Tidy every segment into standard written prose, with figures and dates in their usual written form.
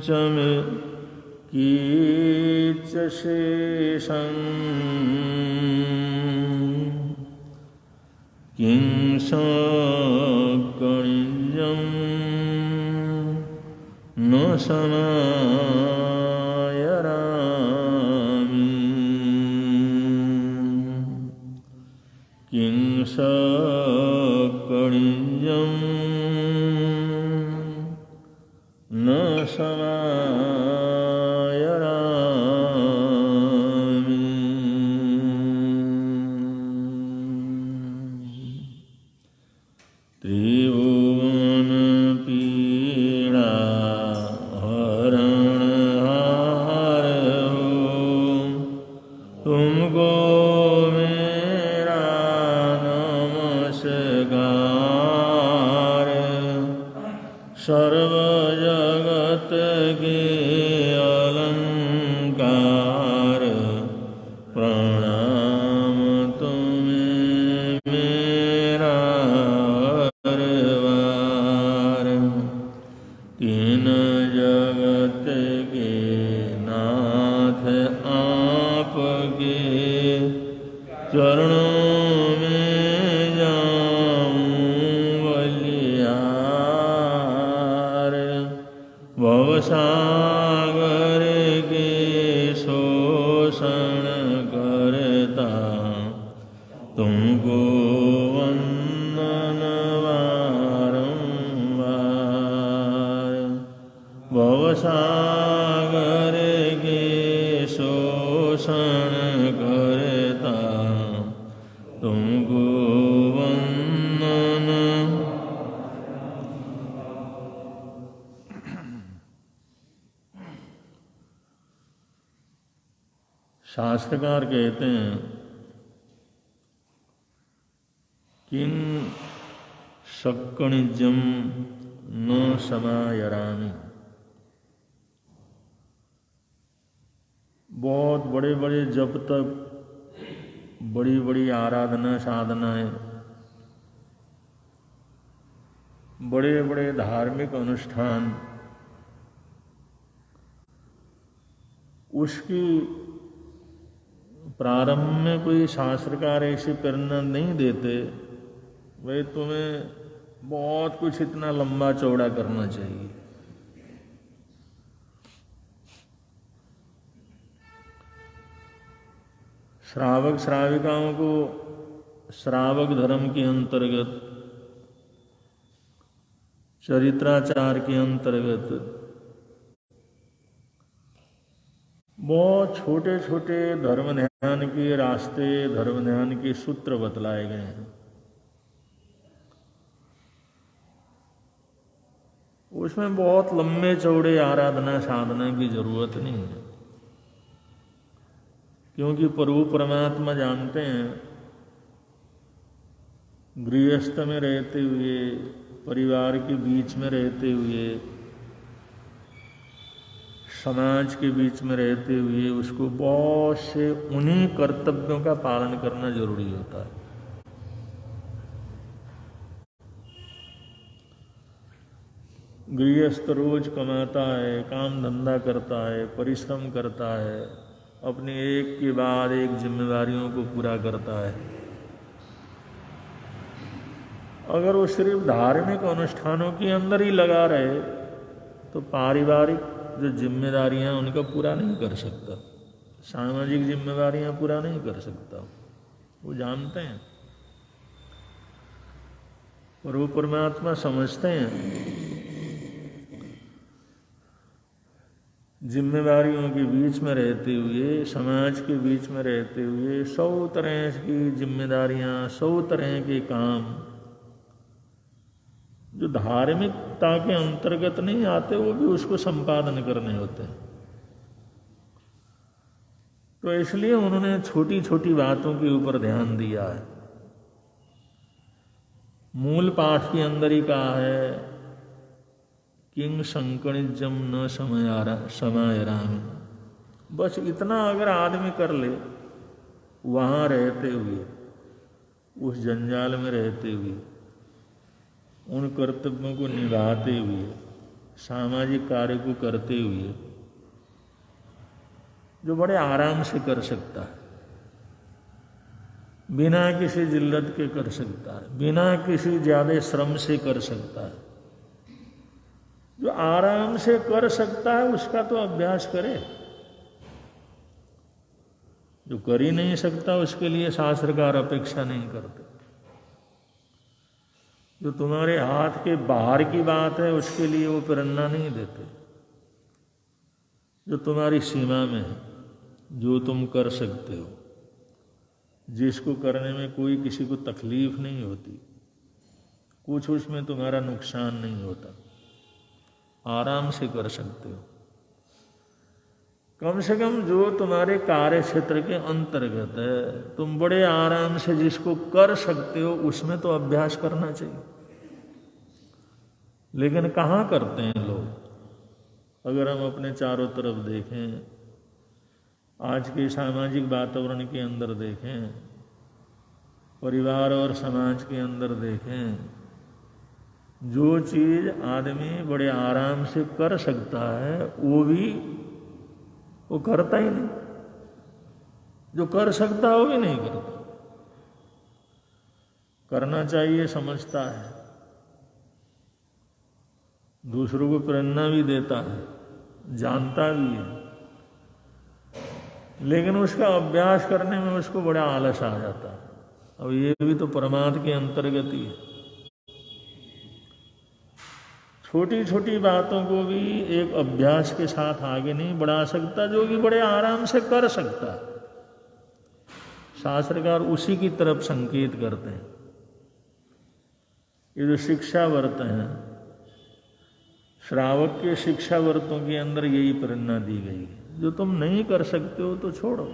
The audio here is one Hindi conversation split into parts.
च मे कीच शेषं किं सकणिजं न समायरामि किं सकणिजं न समायरामि। त्रिभुवन पीड़ा हरणहार हो तुमको मेरा नमस्कार। सर्व जगत के अलंकार प्रणाम तुम्हें मेरा हरवार। तीन जगत के नाथ आपके चरणों में जाऊं बलिहार। भवसागर के शोषण करता तुमको वंदन बारंबार। भवसागर के शोषण करता तुमको वंदन। शास्त्रकार कहते हैं किं सक्कणिजं न समायरामि। बहुत बड़े बड़े जप तप, बड़ी बड़ी आराधना साधनाएं, बड़े बड़े धार्मिक अनुष्ठान, उसकी प्रारंभ में कोई शास्त्रकार ऐसी प्रेरणा नहीं देते भाई तुम्हें बहुत कुछ इतना लंबा चौड़ा करना चाहिए। श्रावक श्राविकाओं को श्रावक धर्म के अंतर्गत, चरित्राचार के अंतर्गत बहुत छोटे छोटे धर्म ध्यान के रास्ते, धर्म ध्यान के सूत्र बतलाए गए हैं। उसमें बहुत लंबे चौड़े आराधना साधना की जरूरत नहीं है, क्योंकि प्रभु परमात्मा जानते हैं गृहस्थ में रहते हुए, परिवार के बीच में रहते हुए, समाज के बीच में रहते हुए उसको बहुत से उन्हीं कर्तव्यों का पालन करना जरूरी होता है। गृहस्थ रोज कमाता है, काम धंधा करता है, परिश्रम करता है, अपनी एक के बाद एक जिम्मेदारियों को पूरा करता है। अगर वो सिर्फ धार्मिक अनुष्ठानों के अंदर ही लगा रहे तो पारिवारिक जो जिम्मेदारियां उनका पूरा नहीं कर सकता, सामाजिक जिम्मेदारियां पूरा नहीं कर सकता। वो जानते हैं और वो परमात्मा समझते हैं जिम्मेदारियों के बीच में रहते हुए, समाज के बीच में रहते हुए 100 तरह की जिम्मेदारियां, 100 तरह के काम जो धार्मिकता के अंतर्गत नहीं आते वो भी उसको संपादन करने होते हैं। तो इसलिए उन्होंने छोटी छोटी बातों के ऊपर ध्यान दिया है। मूल पाठ के अंदर ही कहा है किंग संकणिजम न समायरामि। बस इतना अगर आदमी कर ले, वहां रहते हुए, उस जंजाल में रहते हुए, उन कर्तव्यों को निभाते हुए, सामाजिक कार्य को करते हुए जो बड़े आराम से कर सकता है, बिना किसी जिल्लत के कर सकता है, बिना किसी ज्यादा श्रम से कर सकता है, जो आराम से कर सकता है उसका तो अभ्यास करे। जो कर ही नहीं सकता उसके लिए शास्त्रकार अपेक्षा नहीं करते। जो तुम्हारे हाथ के बाहर की बात है उसके लिए वो प्रेरणा नहीं देते। जो तुम्हारी सीमा में है, जो तुम कर सकते हो, जिसको करने में कोई किसी को तकलीफ नहीं होती, कुछ उसमें तुम्हारा नुकसान नहीं होता, आराम से कर सकते हो। कम से कम जो तुम्हारे कार्य क्षेत्र के अंतर्गत है, तुम बड़े आराम से जिसको कर सकते हो उसमें तो अभ्यास करना चाहिए। लेकिन कहाँ करते हैं लोग? अगर हम अपने चारों तरफ देखें, आज के सामाजिक वातावरण के अंदर देखें, परिवार और समाज के अंदर देखें, जो चीज आदमी बड़े आराम से कर सकता है वो करता ही नहीं। जो कर सकता है वो भी नहीं करता। करना चाहिए समझता है, दूसरों को प्रेरणा भी देता है, जानता भी है, लेकिन उसका अभ्यास करने में उसको बड़ा आलस आ जाता है। अब ये भी तो प्रमाद के अंतर्गत ही है। छोटी छोटी बातों को भी एक अभ्यास के साथ आगे नहीं बढ़ा सकता जो कि बड़े आराम से कर सकता है। शास्त्रकार उसी की तरफ संकेत करते हैं। ये जो शिक्षा व्रत हैं, श्रावक के शिक्षा व्रतों के अंदर यही प्रेरणा दी गई है। जो तुम नहीं कर सकते हो तो छोड़ो,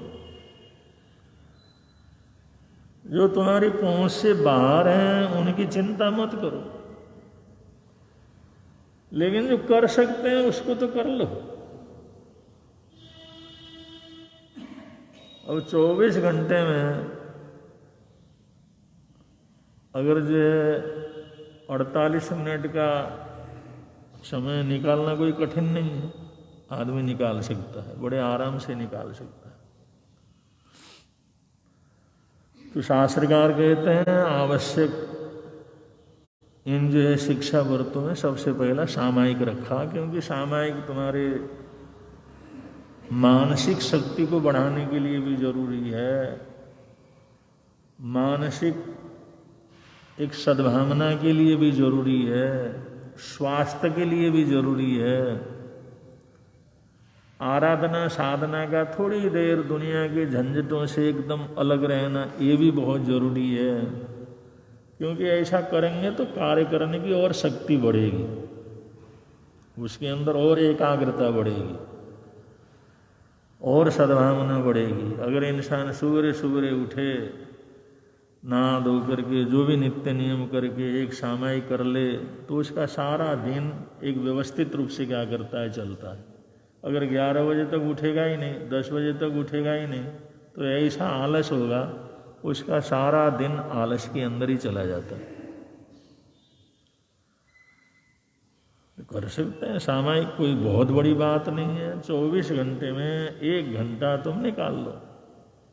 जो तुम्हारी पहुंच से बाहर हैं उनकी चिंता मत करो, लेकिन जो कर सकते हैं उसको तो कर लो। अब 24 घंटे में अगर जो 48 मिनट का समय निकालना कोई कठिन नहीं है, आदमी निकाल सकता है, बड़े आराम से निकाल सकता है। तो शास्त्रकार कहते हैं आवश्यक इन जो है शिक्षा व्रतों में सबसे पहला सामायिक रखा, क्योंकि सामायिक तुम्हारे मानसिक शक्ति को बढ़ाने के लिए भी जरूरी है, मानसिक एक सद्भावना के लिए भी जरूरी है, स्वास्थ्य के लिए भी जरूरी है। आराधना साधना का थोड़ी देर दुनिया के झंझटों से एकदम अलग रहना ये भी बहुत जरूरी है, क्योंकि ऐसा करेंगे तो कार्य करने की और शक्ति बढ़ेगी, उसके अंदर और एकाग्रता बढ़ेगी और सद्भावना बढ़ेगी। अगर इंसान सुबह सुबह उठे, नहा धो करके जो भी नित्य नियम करके एक सामायिक कर ले, तो उसका सारा दिन एक व्यवस्थित रूप से क्या करता है, चलता है। अगर 11 बजे तक उठेगा ही नहीं, 10 बजे तक उठेगा ही नहीं, तो ऐसा आलस होगा, उसका सारा दिन आलस के अंदर ही चला जाता है। कर सकते हैं सामायिक, कोई बहुत बड़ी बात नहीं है। 24 घंटे में 1 घंटा तुम निकाल लो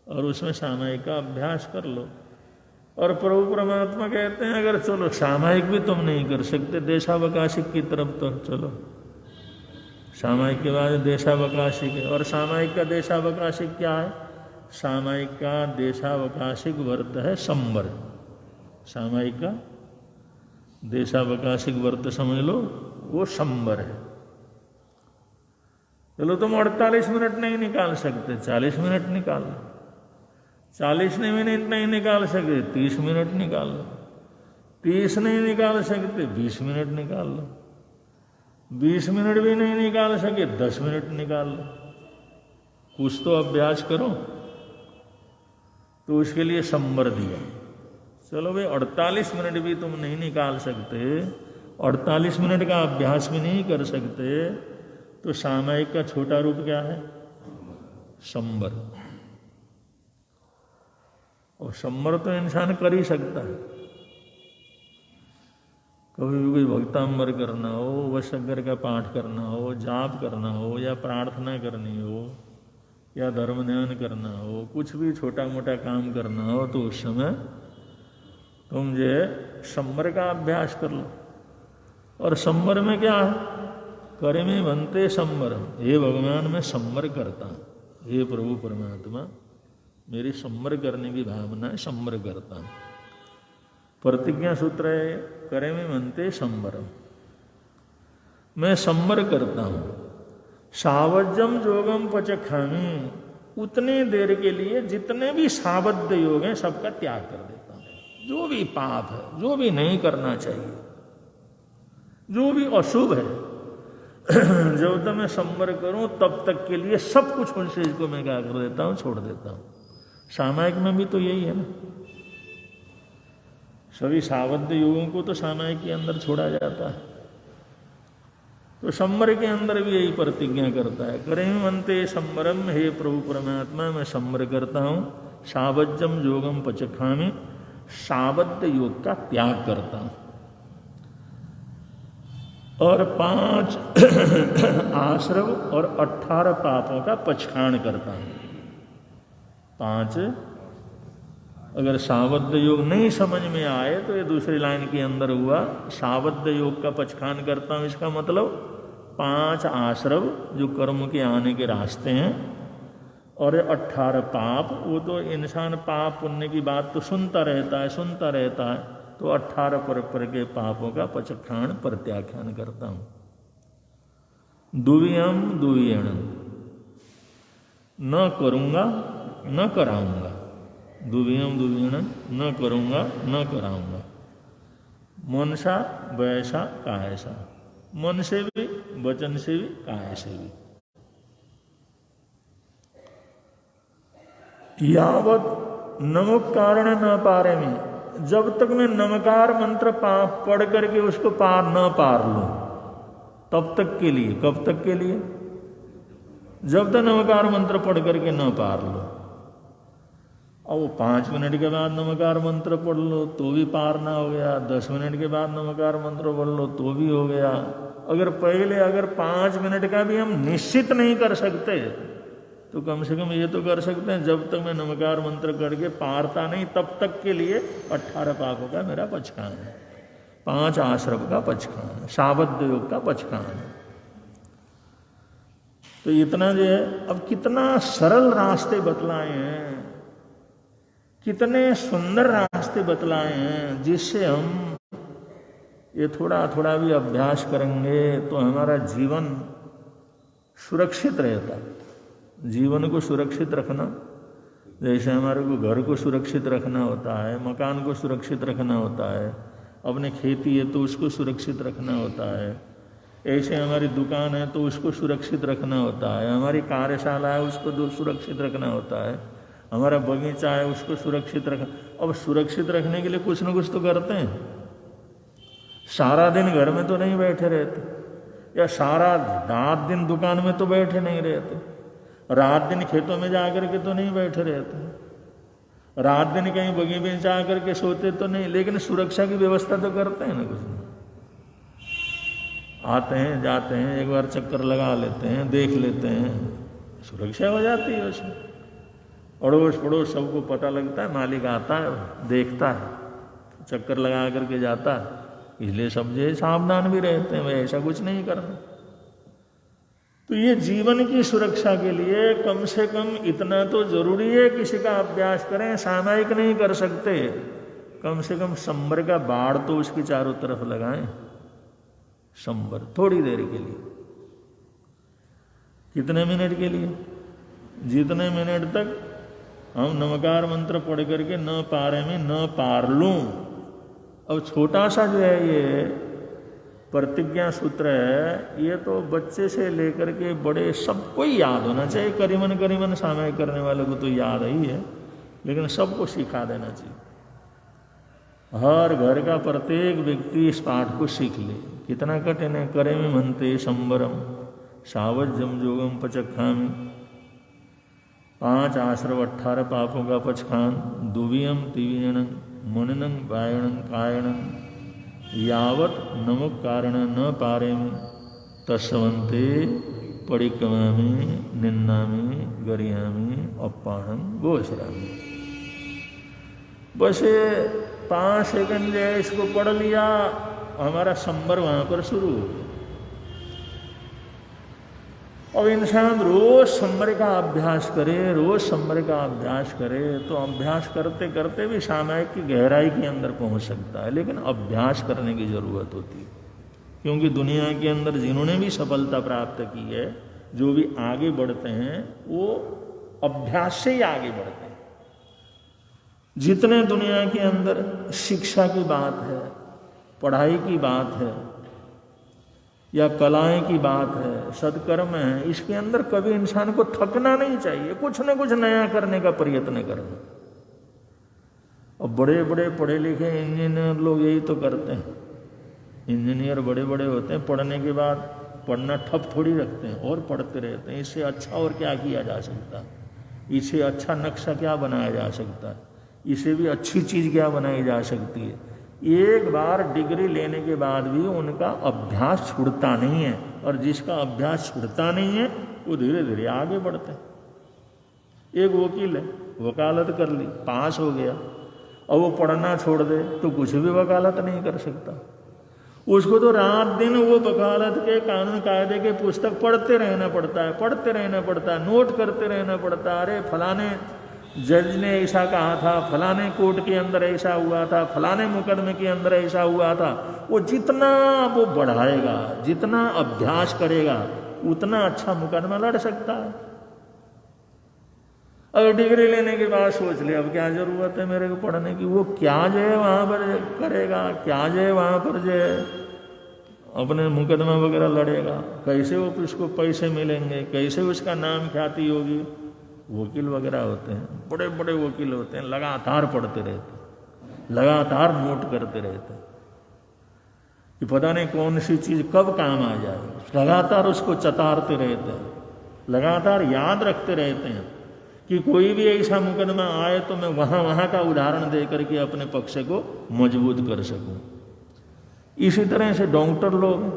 और उसमें सामायिक का अभ्यास कर लो। और प्रभु परमात्मा कहते हैं अगर चलो सामायिक भी तुम नहीं कर सकते, देशावकाशिक की तरफ तो चलो। सामायिक के बाद देशावकाशिक है, और सामायिक का देशावकाशिक क्या है? सामायिक का देशावकाशिक व्रत है संवर। सामायिक का देशावकाशिक व्रत समझ लो, वो संवर है। चलो तुम 48 मिनट नहीं निकाल सकते, 40 मिनट निकाल लो। 40 मिनट नहीं निकाल सकते, 30 मिनट निकाल लो। 30 नहीं निकाल सकते, 20 मिनट निकाल लो। 20 मिनट भी नहीं निकाल सके, 10 मिनट निकाल लो। कुछ तो अभ्यास करो। तो उसके लिए संवर दिया। चलो भाई 48 मिनट भी तुम नहीं निकाल सकते, 48 मिनट का अभ्यास भी नहीं कर सकते, तो सामायिक का छोटा रूप क्या है? संवर। और संवर तो इंसान कर ही सकता है। कभी भी कोई भक्तांबर करना हो, वशग्गर का पाठ करना हो, जाप करना हो, या प्रार्थना करनी हो, या धर्म ध्यान करना हो, कुछ भी छोटा मोटा काम करना हो, तो उस समय तुम जो है संबर का अभ्यास कर लो। और संबर में क्या है? करे में बनते संबर, हे भगवान मैं संबर करता हूँ, हे प्रभु परमात्मा मेरी संबर करने की भावना है, संबर करता हूँ। प्रतिज्ञा सूत्र है, करे में बनते संबर, मैं संबर करता हूँ। सावज्जम जोगम पचखामी, उतने देर के लिए जितने भी सावध योग हैं सबका त्याग कर देता हूँ। जो भी पाप है, जो भी नहीं करना चाहिए, जो भी अशुभ है, जब तक मैं संवर करूं तब तक के लिए सब कुछ उनसे इसको मैं क्या कर देता हूं, छोड़ देता हूं। सामायिक में भी तो यही है ना, सभी सावध योगों को तो सामायिक के अंदर छोड़ा जाता है। तो संवर के अंदर भी यही प्रतिज्ञा करता है, करें मनते संवरम, हे प्रभु परमात्मा मैं संवर करता हूं। सावज्जम योगम पचखामी, सावध योग का त्याग करता हूं। और 5 आश्रव और 18 पापों का पचखाण करता हूं। 5, अगर सावध योग नहीं समझ में आए तो ये दूसरी लाइन के अंदर हुआ, सावध योग का पचखाण करता हूं, इसका मतलब 5 आश्रव जो कर्म के आने के रास्ते हैं, और 18 पाप, वो तो इंसान पाप पुण्य की बात तो सुनता रहता है, तो 18 पर के पापों का पचखाण प्रत्याख्यान करता हूं। दुवियम दुवियण, न करूंगा न कराऊंगा, दुवियम दुवियण न करूंगा न कराऊंगा। मनसा वैसा कायसा, मन से भी, वचन से भी, काय से भी। यावत नमक कारण न पारे में, जब तक मैं नमकार मंत्र पढ़ करके उसको पार लूं तब तक के लिए। कब तक के लिए? जब तक नमकार मंत्र पढ़ करके न पार लो। अब वो 5 मिनट के बाद नमकार मंत्र पढ़ लो तो भी पार ना हो गया, 10 मिनट के बाद नमकार मंत्र पढ़ लो तो भी हो गया। अगर 5 मिनट का भी हम निश्चित नहीं कर सकते तो कम से कम ये तो कर सकते हैं, जब तक मैं नमकार मंत्र करके पारता नहीं तब तक के लिए 18 पापों का मेरा पचखान है, 5 आश्रव का पचखान है, सावध योग का पचखान है। तो इतना जो है, अब कितना सरल रास्ते बतलाए हैं, कितने सुंदर रास्ते बतलाए हैं, जिससे हम ये थोड़ा थोड़ा भी अभ्यास करेंगे तो हमारा जीवन सुरक्षित रहता है। जीवन को सुरक्षित रखना, जैसे हमारे को घर को सुरक्षित रखना होता है, मकान को सुरक्षित रखना होता है, अपने खेती है तो उसको सुरक्षित रखना होता है, ऐसे हमारी दुकान है तो उसको सुरक्षित रखना होता है, हमारी कार्यशाला है उसको सुरक्षित रखना होता है, हमारा बगीचा है उसको सुरक्षित रखना। अब सुरक्षित रखने के लिए कुछ न कुछ तो करते हैं। सारा दिन घर में तो नहीं बैठे रहते, या सारा रात दिन दुकान में तो बैठे नहीं रहते, रात दिन खेतों में जाकर के तो नहीं बैठे रहते, रात दिन कहीं बगी में जा करके सोते तो नहीं, लेकिन सुरक्षा की व्यवस्था तो करते हैं ना कुछ नहीं। आते हैं जाते हैं, एक बार चक्कर लगा लेते हैं, देख लेते हैं, सुरक्षा हो जाती है उसमें। अड़ोस पड़ोस सबको पता लगता है, मालिक आता है देखता है, चक्कर लगा करके जाता है, इसलिए सब जो सावधान भी रहते हैं, भाई ऐसा कुछ नहीं करना। तो ये जीवन की सुरक्षा के लिए कम से कम इतना तो जरूरी है, किसी का अभ्यास करें, सामायिक नहीं कर सकते, कम से कम संबर का बाढ़ तो उसकी चारों तरफ लगाएं। संबर थोड़ी देर के लिए, कितने मिनट के लिए? जितने मिनट तक हम नमकार मंत्र पढ़ करके न पारे में न पार लूं। अब छोटा सा जो है ये प्रतिज्ञा सूत्र है, ये तो बच्चे से लेकर के बड़े सबको ही याद होना चाहिए। करीबन सामायिक करने वाले को तो याद ही है, लेकिन सबको सिखा देना चाहिए। हर घर का प्रत्येक व्यक्ति इस पाठ को सीख ले। कितना कठिन है, करे में मनते संवरम, सावज्जम जोगम पचखामी, 5 आश्रव 18 पापों का पचखान, दुवियम तिवियणं मननं वायणं कायणं, यावत नमुक कारण न पारेमि तस्वंते परिक्रमामि निन्नामि गरियामि अपाणम गोचरामि। बस 5 सेकंड जो है इसको पढ़ लिया, हमारा संबर वहां पर शुरू हो गया। अब इंसान रोज संबर का अभ्यास करे, रोज संबर का अभ्यास करे तो अभ्यास करते करते भी सामायिक की गहराई के अंदर पहुंच सकता है। लेकिन अभ्यास करने की जरूरत होती है, क्योंकि दुनिया के अंदर जिन्होंने भी सफलता प्राप्त की है, जो भी आगे बढ़ते हैं, वो अभ्यास से ही आगे बढ़ते हैं। जितने दुनिया के अंदर शिक्षा की बात है, पढ़ाई की बात है, या कलाएं की बात है, सदकर्म है, इसके अंदर कभी इंसान को थकना नहीं चाहिए, कुछ न कुछ नया करने का प्रयत्न करना। अब बड़े बड़े पढ़े लिखे इंजीनियर लोग यही तो करते हैं। इंजीनियर बड़े बड़े होते हैं, पढ़ने के बाद पढ़ना ठप थोड़ी रखते हैं और पढ़ते रहते हैं। इससे अच्छा और क्या किया जा सकता है, इससे अच्छा नक्शा क्या बनाया जा सकता है, इससे भी अच्छी चीज़ क्या बनाई जा सकती है। एक बार डिग्री लेने के बाद भी उनका अभ्यास छूटता नहीं है, और जिसका अभ्यास छूटता नहीं है वो धीरे धीरे आगे बढ़ते हैं। एक वकील है, वकालत कर ली, पास हो गया, और वो पढ़ना छोड़ दे तो कुछ भी वकालत नहीं कर सकता। उसको तो रात दिन वो वकालत के कानून कायदे के पुस्तक पढ़ते रहना पड़ता है, पढ़ते रहना पड़ता है, नोट करते रहना पड़ता है। अरे फलाने जज ने ऐसा कहा था, फलाने कोर्ट के अंदर ऐसा हुआ था, फलाने मुकदमे के अंदर ऐसा हुआ था। वो जितना वो बढ़ाएगा, जितना अभ्यास करेगा, उतना अच्छा मुकदमा लड़ सकता है। अगर डिग्री लेने के बाद सोच लिया अब क्या जरूरत है मेरे को पढ़ने की, वो क्या जो है वहां पर करेगा, क्या जो है वहां पर जो है अपने मुकदमा वगैरह लड़ेगा, कैसे वो उसको पैसे मिलेंगे, कैसे उसका नाम ख्याति होगी। वकील वगैरह होते हैं, बड़े बड़े वकील होते हैं, लगातार पढ़ते रहते हैं, लगातार नोट करते रहते हैं कि पता नहीं कौन सी चीज़ कब काम आ जाए, लगातार उसको चतारते रहते हैं, लगातार याद रखते रहते हैं कि कोई भी ऐसा मुकदमा आए तो मैं वहाँ का उदाहरण दे करके अपने पक्ष को मजबूत कर सकूं। इसी तरह से डॉक्टर लोग,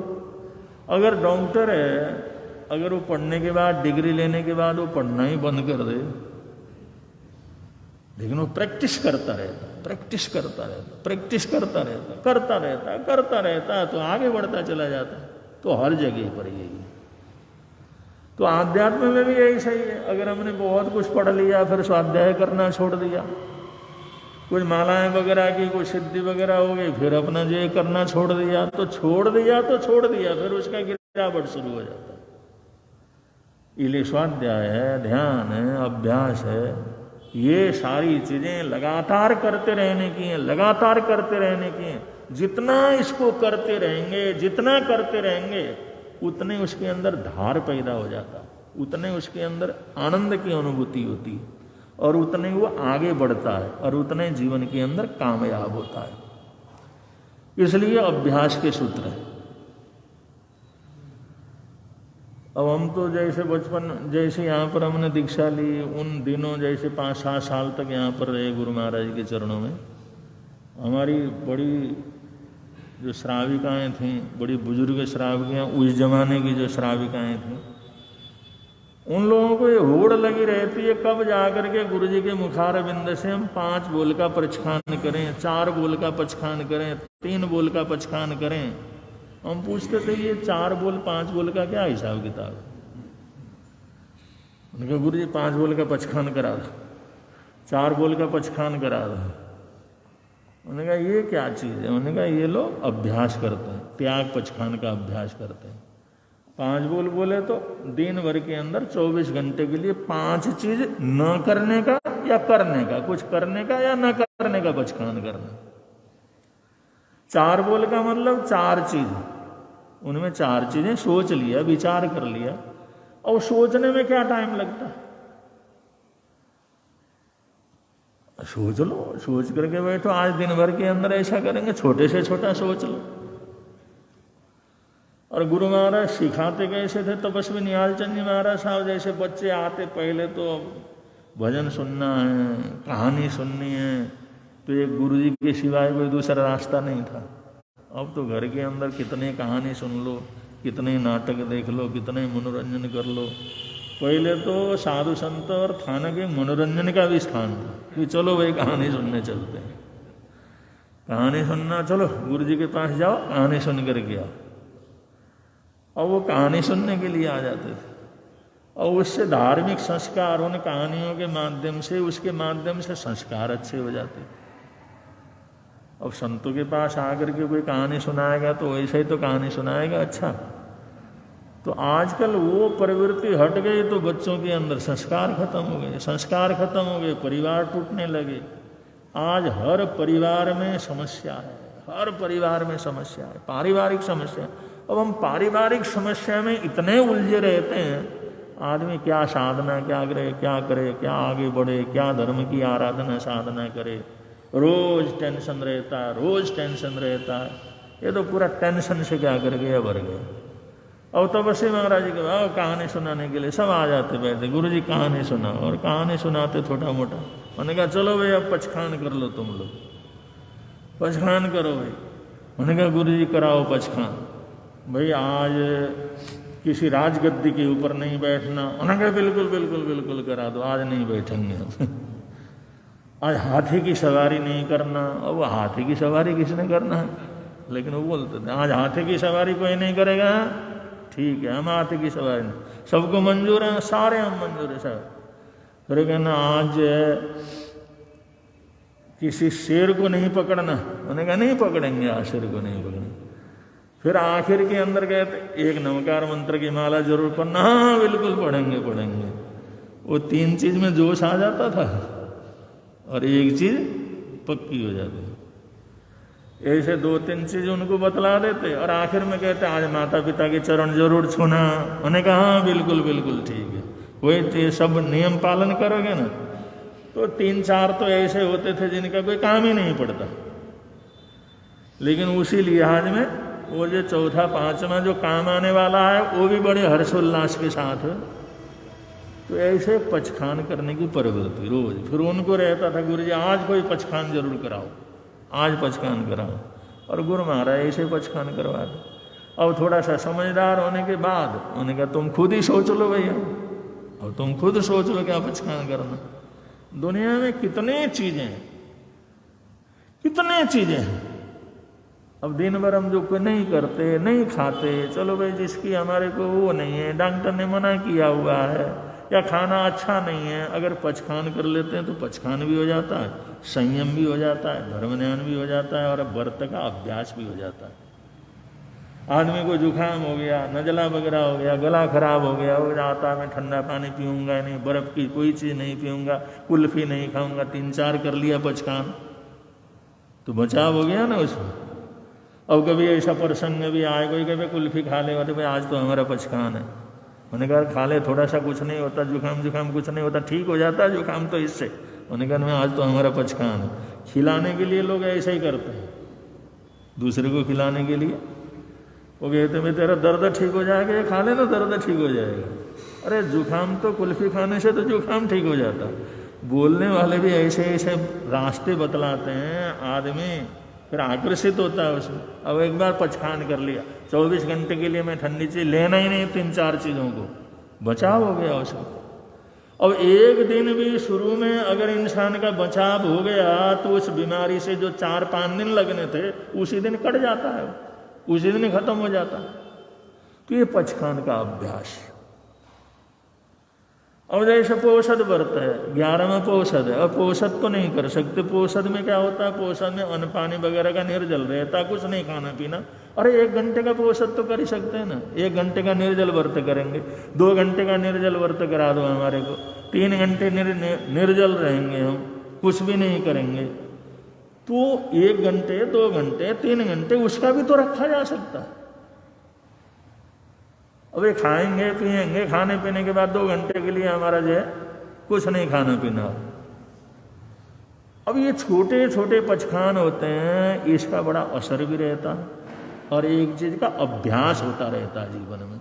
अगर डॉक्टर है, अगर वो पढ़ने के बाद, डिग्री लेने के बाद वो पढ़ना ही बंद कर दे, लेकिन वो प्रैक्टिस करता रहता, प्रैक्टिस करता रहता, प्रैक्टिस करता रहता, करता रहता तो आगे बढ़ता चला जाता। तो हर जगह पर यही है। तो आध्यात्म में भी यही सही है। अगर हमने बहुत कुछ पढ़ लिया फिर स्वाध्याय करना छोड़ दिया, कुछ मालाएं वगैरह की, कुछ सिद्धि वगैरह हो गई, फिर अपना जो करना छोड़ दिया, तो छोड़ दिया, फिर उसका गिरावट शुरू हो जाता है। इसलिए स्वाध्याय है, ध्यान है, अभ्यास है, ये सारी चीजें लगातार करते रहने की हैं, लगातार करते रहने की हैं। जितना इसको करते रहेंगे, जितना करते रहेंगे, उतने उसके अंदर धार पैदा हो जाता, उतने उसके अंदर आनंद की अनुभूति होती है, और उतने वो आगे बढ़ता है, और उतने जीवन के अंदर कामयाब होता है। इसलिए अभ्यास के सूत्र हैं। अब हम तो जैसे बचपन, जैसे यहाँ पर हमने दीक्षा ली, उन दिनों जैसे 5-7 साल तक यहाँ पर रहे गुरु महाराज के चरणों में, हमारी बड़ी जो श्राविकाएँ थीं, बड़ी बुजुर्ग श्राविकाएँ, उस जमाने की जो श्राविकाएँ थीं, उन लोगों को ये होड़ लगी रहती है कब जाकर के गुरु जी के मुखार बिंद से हम 5 बोल का पचखान करें, 4 बोल का पचखान करें, 3 बोल का पचखान करें। हम पूछते थे ये 4 बोल 5 बोल का क्या हिसाब किताब है? उनका गुरु जी 5 बोल का पचखान करा दो, 4 बोल का पचखान करा दो। उन्होंने कहा ये क्या चीज़ है? उन्होंने कहा ये लोग अभ्यास करते हैं, त्याग पचखान का अभ्यास करते हैं। 5 बोल बोले तो दिन भर के अंदर 24 घंटे के लिए 5 चीज न करने का या करने का, कुछ करने का या न करने का पचखान करना। 4 बोल का मतलब 4 चीज, उनमें 4 चीजें सोच लिया, विचार कर लिया। और सोचने में क्या टाइम लगता है? सोच लो, सोच करके बैठो, आज दिन भर के अंदर ऐसा करेंगे, छोटे से छोटा सोच लो। और गुरु महाराज सिखाते कैसे थे? तपस्वी निहाल चंद जी महाराज साहब जैसे बच्चे आते, पहले तो भजन सुनना है, कहानी सुननी है, तो एक गुरु जी के सिवाय कोई दूसरा रास्ता नहीं था। अब तो घर के अंदर कितने कहानी सुन लो, कितने नाटक देख लो, कितने मनोरंजन कर लो। पहले तो साधु संत और थाना के मनोरंजन का भी स्थान था कि चलो भाई कहानी सुनने चलते हैं, कहानी सुनना, चलो गुरु जी के पास जाओ कहानी सुन कर के आओ। और वो कहानी सुनने के लिए आ जाते थे और उससे धार्मिक संस्कार, उन कहानियों के माध्यम से, उसके माध्यम से संस्कार अच्छे हो जाते। अब संतों के पास आकर के कोई कहानी सुनाएगा तो वैसे ही तो कहानी सुनाएगा अच्छा। तो आजकल वो प्रवृत्ति हट गई तो बच्चों के अंदर संस्कार खत्म हो गए, संस्कार खत्म हो गए, परिवार टूटने लगे। आज हर परिवार में समस्या है, हर परिवार में समस्या है, पारिवारिक समस्या। अब हम पारिवारिक समस्या में इतने उलझे रहते हैं, आदमी क्या साधना क्या करे, क्या आगे बढ़े, क्या धर्म की आराधना साधना करे, रोज टेंशन रहता है, रोज टेंशन रहता है। ये तो पूरा टेंशन से क्या कर गया, भर गया। और तपस्वी महाराज जी के कहानी सुनाने के लिए सब आ जाते बैठे, गुरु जी कहानी सुना, और कहानी सुनाते छोटा मोटा। मैंने कहा चलो भाई अब पचखान कर लो, तुम लोग पचखान करो भाई। मैंने कहा गुरु जी कराओ पचखान। भाई आज किसी राजगद्दी के ऊपर नहीं बैठना। उन्होंने कहा बिल्कुल बिल्कुल बिल्कुल करा दो, आज नहीं बैठेंगे हम। आज हाथी की सवारी नहीं करना। और वो हाथी की सवारी किसने करना है, लेकिन वो बोलते थे आज हाथी की सवारी कोई नहीं करेगा, ठीक है हम हाथी की सवारी नहीं, सबको मंजूर है, सारे हम मंजूर है सब। फिर कहना आज किसी शेर को नहीं पकड़ना। उन्होंने कहा नहीं पकड़ेंगे, आज शेर को नहीं पकड़ेंगे। फिर आखिर के अंदर कहते एक नमकार मंत्र की माला जरूर पढ़ना। हाँ बिल्कुल पढ़ेंगे पढ़ेंगे। वो 3 चीज में जोश आ जाता था और एक चीज पक्की हो जाती। ऐसे 2-3 चीज उनको बतला देते और आखिर में कहते आज माता पिता के चरण जरूर छूना। उन्होंने कहा हाँ बिल्कुल बिल्कुल ठीक है। वही सब नियम पालन करोगे ना। तो 3-4 तो ऐसे होते थे जिनका कोई काम ही नहीं पड़ता, लेकिन उसी लिहाज में वो जो 4था 5वां जो काम आने वाला है वो भी बड़े हर्षोल्लास के साथ है। तो ऐसे पचखान करने की प्रवृत्ति रोज। फिर उनको रहता था गुरु जी आज कोई पचखान जरूर कराओ, आज पचखान कराओ। और गुरु महाराज ऐसे पचखान करवा दो। अब थोड़ा सा समझदार होने के बाद उन्होंने कहा तुम खुद ही सोच लो भैया, और तुम खुद सोच लो क्या पचखान करना। दुनिया में कितने चीजें हैं, कितने चीजें हैं। अब दिन भर हम जो कोई नहीं करते, नहीं खाते, चलो भाई जिसकी हमारे को वो नहीं है, डॉक्टर ने मना किया हुआ है, या खाना अच्छा नहीं है, अगर पचखान कर लेते हैं तो पचखान भी हो जाता है, संयम भी हो जाता है, धर्म ध्यान भी हो जाता है और व्रत का अभ्यास भी हो जाता है। आदमी को जुकाम हो गया, नजला वगैरह हो गया, गला खराब हो गया, वो जाता मैं ठंडा पानी पीऊँगा नहीं, बर्फ़ की कोई चीज़ नहीं पीऊँगा, कुल्फी नहीं खाऊँगा, 3-4 कर लिया पचखान तो बचाव हो गया ना उसमें। अब कभी ऐसा प्रसंग भी आए, कोई कभी कुल्फी खा ले, भाई आज तो हमारा पचखान है। मैंने कहा खा ले, थोड़ा सा कुछ नहीं होता, जुकाम कुछ नहीं होता, ठीक हो जाता है जुकाम तो इससे। मैंने कहा मैं आज तो हमारा पचखान है। खिलाने के लिए लोग ऐसा ही करते हैं, दूसरे को खिलाने के लिए। वो कहते भाई तेरा दर्द ठीक हो जाएगा, ये खा लेना दर्द ठीक हो जाएगा। अरे जुकाम तो कुल्फी खाने से तो जुकाम ठीक हो जाता। बोलने वाले भी ऐसे ऐसे रास्ते बतलाते हैं, आदमी फिर आकर्षित होता है उसमें। अब एक बार पचखान कर लिया, 24 घंटे के लिए मैं ठंडी चीज लेना ही नहीं, 3-4 चीज़ों को बचाव हो गया उसको। अब एक दिन भी शुरू में अगर इंसान का बचाव हो गया तो उस बीमारी से जो 4-5 दिन लगने थे उसी दिन कट जाता है, उसी दिन खत्म हो जाता है। तो ये पचखान का अभ्यास। अब जैसे पोषद व्रत है, 11वां पोषद है, अब पोषद तो नहीं कर सकते। पोषद में क्या होता है, पोषद में अन्न पानी वगैरह का निर्जल रहता, कुछ नहीं खाना पीना। अरे 1 घंटे का पोषद तो कर ही सकते हैं ना, 1 घंटे का निर्जल व्रत करेंगे, 2 घंटे का निर्जल व्रत करा दो हमारे को, 3 घंटे निर्जल रहेंगे हम, कुछ भी नहीं करेंगे। तो 1 घंटे 2 घंटे 3 घंटे उसका भी तो रखा जा सकता है। अब ये खाएंगे पिएंगे, खाने पीने के बाद 2 घंटे के लिए हमारा जो है कुछ नहीं खाना पीना। अब ये छोटे छोटे पचखान होते हैं, इसका बड़ा असर भी रहता है और एक चीज का अभ्यास होता रहता है जीवन में।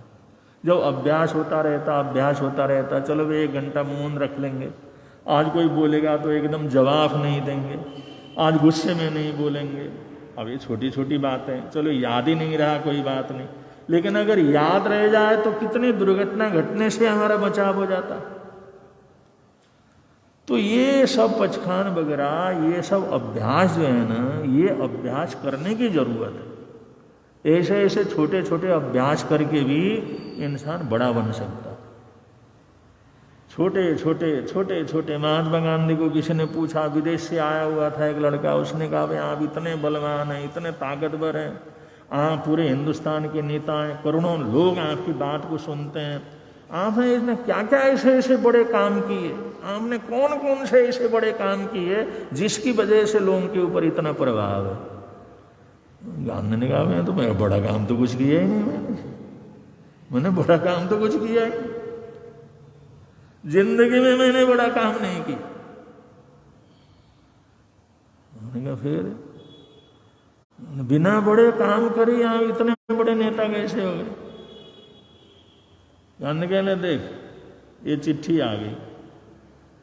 जब अभ्यास होता रहता, चलो भाई 1 घंटा मौन रख लेंगे। आज कोई बोलेगा तो एकदम जवाब नहीं देंगे, आज गुस्से में नहीं बोलेंगे, अब ये छोटी छोटी बातें, चलो याद ही नहीं रहा कोई बात नहीं, लेकिन अगर याद रह जाए तो कितनी दुर्घटना घटने से हमारा बचाव हो जाता। तो ये सब पचखान वगैरह, ये सब अभ्यास जो है ना, ये अभ्यास करने की जरूरत है। ऐसे ऐसे छोटे छोटे अभ्यास करके भी इंसान बड़ा बन सकता। छोटे छोटे छोटे छोटे महात्मा गांधी को किसी ने पूछा, विदेश से आया हुआ था एक लड़का, उसने कहा भाई आप इतने बलवान हैं, इतने ताकतवर हैं, आप पूरे हिंदुस्तान के नेता हैं, करोड़ों लोग आपकी बात को सुनते हैं, आपने इसने क्या क्या ऐसे ऐसे बड़े काम किए, आपने कौन कौन से ऐसे बड़े काम किए जिसकी वजह से लोगों के ऊपर इतना प्रभाव है। गांधी ने कहा मैं तो मेरा बड़ा काम तो कुछ किया ही नहीं, मैंने बड़ा काम तो कुछ किया ही, जिंदगी में मैंने बड़ा काम नहीं किया। मैंने कहा फिर बिना बड़े काम करे आप इतने बड़े नेता कैसे हो गए? गांधी कहने देख ये चिट्ठी आ गई,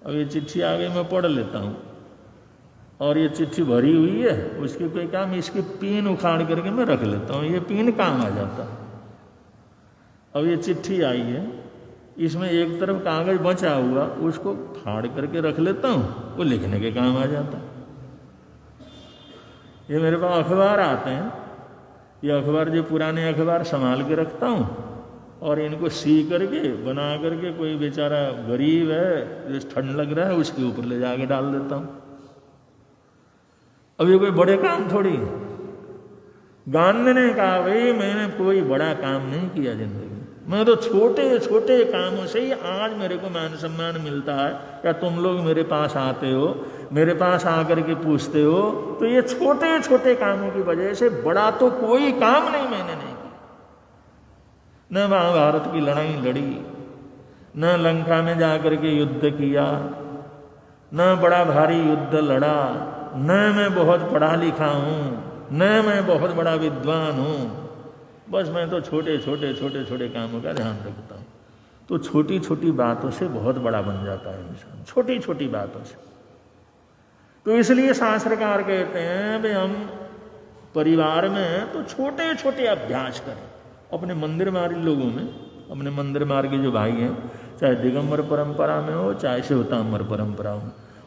अब ये चिट्ठी आ गई मैं पढ़ लेता हूँ, और ये चिट्ठी भरी हुई है, उसके कोई काम, इसकी पीन उखाड़ करके मैं रख लेता हूँ, ये पीन काम आ जाता। अब ये चिट्ठी आई है, इसमें एक तरफ कागज बचा हुआ, उसको फाड़ करके रख लेता हूँ, वो लिखने के काम आ जाता। ये मेरे पास अखबार आते हैं, ये अखबार जो पुराने अखबार संभाल के रखता हूँ, और इनको सी करके बना करके कोई बेचारा गरीब है जिस ठंड लग रहा है उसके ऊपर ले जाके डाल देता हूँ। अब ये कोई बड़े काम थोड़ी। गांधी ने कहा भाई मैंने कोई बड़ा काम नहीं किया जिंदगी, मैं तो छोटे छोटे कामों से ही आज मेरे को मान सम्मान मिलता है। क्या तुम लोग मेरे पास आते हो, मेरे पास आकर के पूछते हो, तो ये छोटे छोटे कामों की वजह से बड़ा तो कोई काम नहीं मैंने नहीं किया। न महाभारत की लड़ाई लड़ी, न लंका में जाकर के युद्ध किया, न बड़ा भारी युद्ध लड़ा, न मैं बहुत पढ़ा लिखा हूं, न मैं बहुत बड़ा विद्वान हूं, बस मैं तो छोटे छोटे छोटे छोटे कामों का ध्यान रखता हूँ। तो छोटी छोटी बातों से बहुत बड़ा बन जाता है इंसान, छोटी छोटी बातों से। तो इसलिए शास्त्रकार कहते हैं भाई हम परिवार में तो छोटे छोटे अभ्यास करें। अपने मंदिर मार्गी लोगों में, अपने मंदिर मार्गी जो भाई हैं, चाहे दिगंबर परंपरा में हो चाहे श्वेतांबर परंपरा हो,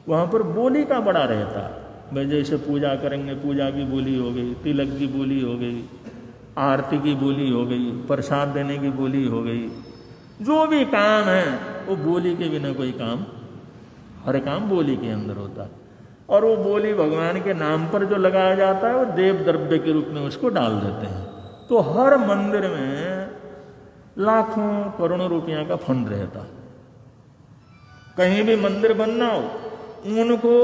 वहाँ पर बोली का बड़ा रहता है। भाई जैसे पूजा करेंगे, पूजा की बोली हो गई, तिलक की बोली हो गई, आरती की बोली हो गई, प्रसाद देने की बोली हो गई, जो भी काम है वो बोली के बिना कोई काम, हर काम बोली के अंदर होता है। और वो बोली भगवान के नाम पर जो लगाया जाता है वो देव द्रव्य के रूप में उसको डाल देते हैं। तो हर मंदिर में लाखों करोड़ों रुपया का फंड रहता। कहीं भी मंदिर बनना हो, उनको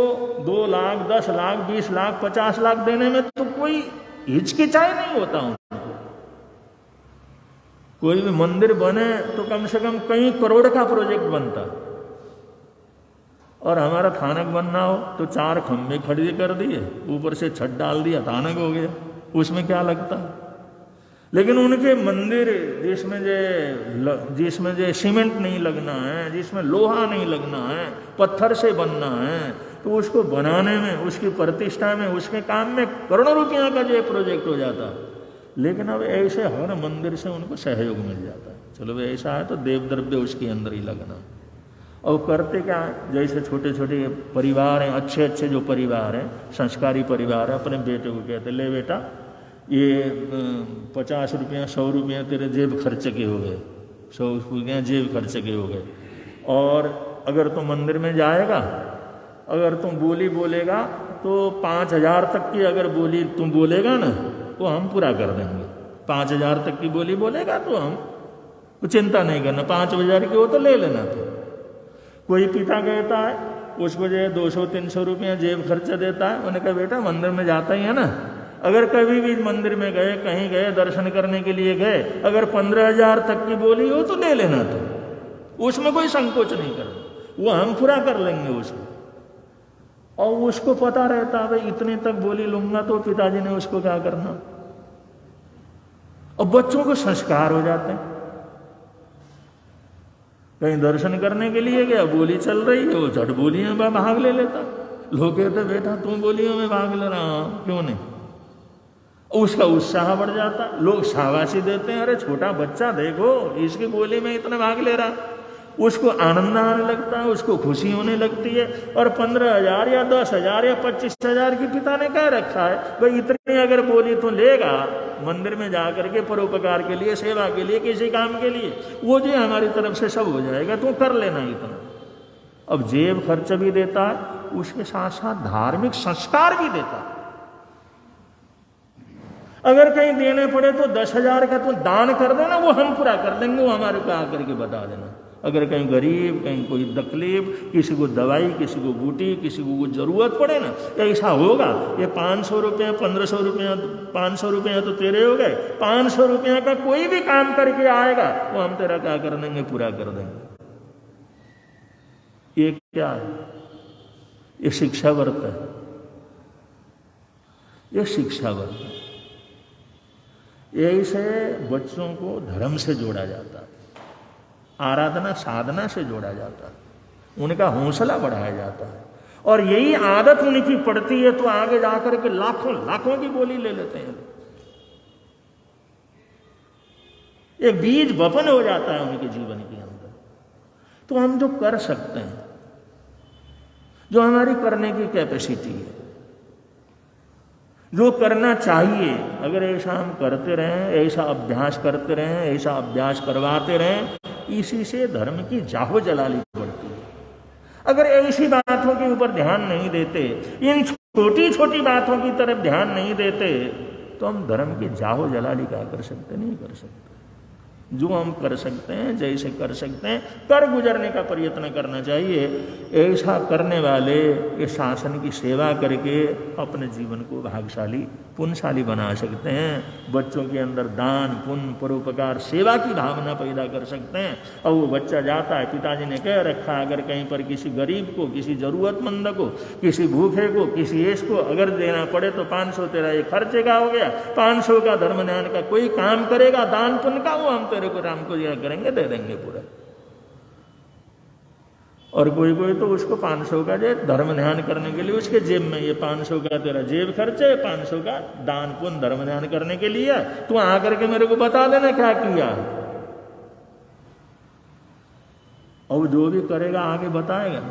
2 लाख 10 लाख 20 लाख 50 लाख देने में तो कोई हिचकिचाई नहीं होता उनको। कोई भी मंदिर बने तो कम से कम कई करोड़ का प्रोजेक्ट बनता। और हमारा थानक बनना हो तो 4 खंभे खड़े कर दिए, ऊपर से छत डाल दिया, थानक हो गया, उसमें क्या लगता। लेकिन उनके मंदिर जिसमें जो सीमेंट नहीं लगना है, जिसमें लोहा नहीं लगना है, पत्थर से बनना है, तो उसको बनाने में, उसकी प्रतिष्ठा में, उसके काम में करोड़ों रुपया का जो प्रोजेक्ट हो जाता। लेकिन अब ऐसे हर मंदिर से उनको सहयोग मिल जाता है। चलो भाई ऐसा है तो देव द्रव्य उसके अंदर ही लगना। और करते क्या है, जैसे छोटे छोटे परिवार हैं, अच्छे अच्छे जो परिवार हैं, संस्कारी परिवार है, अपने बेटे को कहते ले बेटा ये 50 रुपया 100 रुपया तेरे जेब खर्च के हो गए, 100 रुपया जेब खर्च के हो गए। और अगर तुम मंदिर में जाएगा, अगर तुम बोली बोलेगा तो 5000 तक की अगर बोली तुम बोलेगा ना तो हम पूरा कर देंगे। 5000 तक की बोली बोलेगा तो हम तो चिंता नहीं करना, 5000 की हो तो ले लेना। तो कोई पिता कहता है उसको जो है 200-300 रुपया जेब खर्चा देता है, उन्हें कहा बेटा मंदिर में जाता ही है ना, अगर कभी भी मंदिर में गए, कहीं गए, दर्शन करने के लिए गए, अगर 15,000 तक की बोली हो तो ले लेना। तो उसमें कोई संकोच नहीं करना, वो हम पूरा कर लेंगे उसको। और उसको पता रहता है भाई इतने तक बोली लूंगा तो पिताजी ने उसको क्या करना। और बच्चों को संस्कार हो जाते हैं। कहीं दर्शन करने के लिए गया, बोली चल रही है, वो झट बोलियों में भाग ले लेता। लोग कहते बेटा तुम बोलियों में भाग ले रहा, क्यों नहीं, उसका उत्साह बढ़ जाता, लोग शाबाशी देते हैं, अरे छोटा बच्चा देखो इसकी बोली में इतना भाग ले रहा, उसको आनंद आने लगता है, उसको खुशी होने लगती है। और 15,000 या 10,000 या 25,000 की पिता ने कह रखा है भाई इतनी अगर बोली तो लेगा मंदिर में जाकर के परोपकार के लिए, सेवा के लिए, किसी काम के लिए, वो जो हमारी तरफ से सब हो जाएगा, तो कर लेना इतना। अब जेब खर्च भी देता है, उसके साथ साथ धार्मिक संस्कार भी देता है। अगर कहीं देने पड़े तो 10,000 का तो दान कर देना, वो हम पूरा कर देंगे, वो हमारे को आकर के बता देना। अगर कहीं गरीब, कहीं कोई तकलीफ, किसी को दवाई, किसी को बूटी, किसी को कुछ जरूरत पड़े ना, ऐसा होगा, ये 500 रुपया, 1500 रुपया, 500 रुपया तो तेरे हो गए, 500 रुपया का कोई भी काम करके आएगा वो हम तेरा क्या कर देंगे, पूरा कर देंगे। ये क्या है? ये शिक्षा व्रत है, ये शिक्षा व्रत है। यही से बच्चों को धर्म से जोड़ा जाता है, आराधना साधना से जोड़ा जाता है, उनका हौसला बढ़ाया जाता है। और यही आदत उनकी पड़ती है तो आगे जाकर के लाखों लाखों की बोली ले लेते हैं। एक बीज वपन हो जाता है उनके जीवन के अंदर। तो हम जो कर सकते हैं, जो हमारी करने की कैपेसिटी है, जो करना चाहिए, अगर ऐसा हम करते रहें, ऐसा अभ्यास करते रहें, ऐसा अभ्यास करवाते रहें, इसी से धर्म की जाहो जलाली बढ़ती है। अगर ऐसी बातों के ऊपर ध्यान नहीं देते, इन छोटी छोटी बातों की तरफ ध्यान नहीं देते, तो हम धर्म की जाहो जलाली क्या कर सकते? नहीं कर सकते। जो हम कर सकते हैं, जैसे कर सकते हैं, कर गुजरने का प्रयत्न करना चाहिए। ऐसा करने वाले ये शासन की सेवा करके अपने जीवन को भाग्यशाली, पुण्यशाली बना सकते हैं। बच्चों के अंदर दान, पुण्य, परोपकार, सेवा की भावना पैदा कर सकते हैं। और वो बच्चा जाता है, पिताजी ने कह रखा, अगर कहीं पर किसी गरीब को, किसी जरूरतमंद को, किसी भूखे को, किसी ऐश को अगर देना पड़े तो 500 तेरा ये खर्चे का हो गया, 500 का धर्म ध्यान का कोई काम करेगा, दान पुण्य का, वो हम तेरे को राम को दिया करेंगे, दे देंगे पूरा। और कोई कोई तो उसको 500 का जो धर्म ध्यान करने के लिए उसके जेब में, ये 500 का तेरा जेब खर्च है, 500 का दान पुण्य धर्म ध्यान करने के लिए, तू आकर के मेरे को बता देना क्या किया। और जो भी करेगा आगे बताएगा,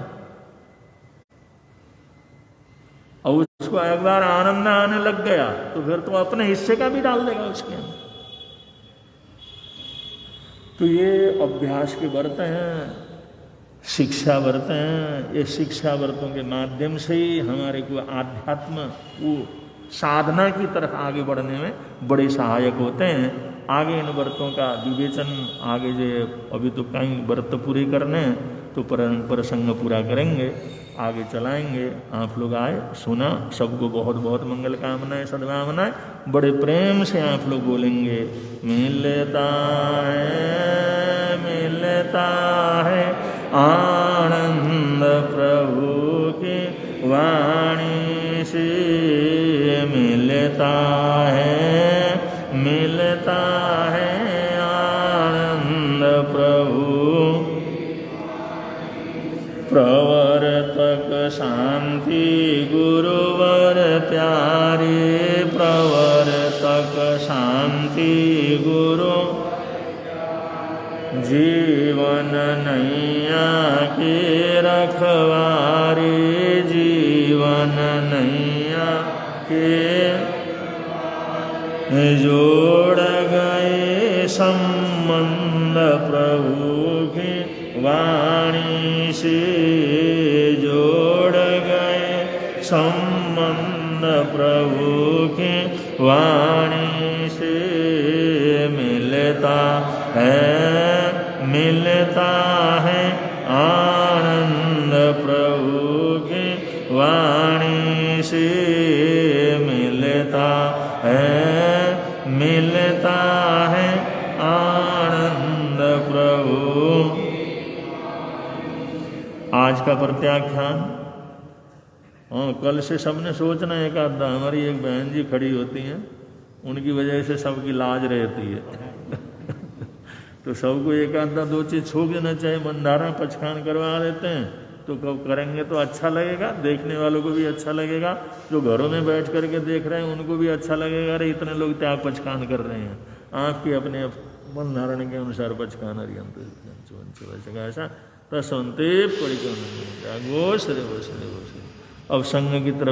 और उसको एक बार आनंद आने लग गया तो फिर तो अपने हिस्से का भी डाल देगा उसके अंदर। तो ये अभ्यास के व्रत हैं, शिक्षा व्रत हैं। ये शिक्षा व्रतों के माध्यम से ही हमारे को आध्यात्म, वो साधना की तरफ आगे बढ़ने में बड़े सहायक होते हैं। आगे इन व्रतों का विवेचन, आगे जो अभी तो कई व्रत पूरे करने हैं तो प्रसंग पूरा करेंगे, आगे चलाएंगे। आप लोग आए, सुना, सबको बहुत बहुत मंगल कामनाएं, सद्भावनाएं। बड़े प्रेम से आप लोग बोलेंगे, मिलता है आनंद प्रभु की वाणी से, मिलता है आनंद प्रभु। प्रवर्तक शांति गुरुवर प्यारे, प्रवर्तक शांति गुरु, जीवन नैया के रखवारे, जीवन नैया के जोड़ गए संबंध प्रभु की वाणी से, जोड़ गए संबंध प्रभु की वाणी से। मिलता है आनंद प्रभु की वाणी से, मिलता है आनंद प्रभु। आज का प्रत्याख्यान, कल से सबने सोचना, एक आधा हमारी एक बहन जी खड़ी होती हैं, उनकी वजह से सबकी लाज रहती है तो सबको एक आधा दो चीज छोड़ देना चाहिए। बंधारा पचखान करवा देते हैं, तो कब करेंगे तो अच्छा लगेगा, देखने वालों को भी अच्छा लगेगा, जो घरों में बैठ करके देख रहे हैं उनको भी अच्छा लगेगा। अरे इतने लोग त्याग पचकान कर रहे हैं, आपकी अपने मन धारण के अनुसार पचकान ऐसा तसंते परिक्रम अब संघ की तरफ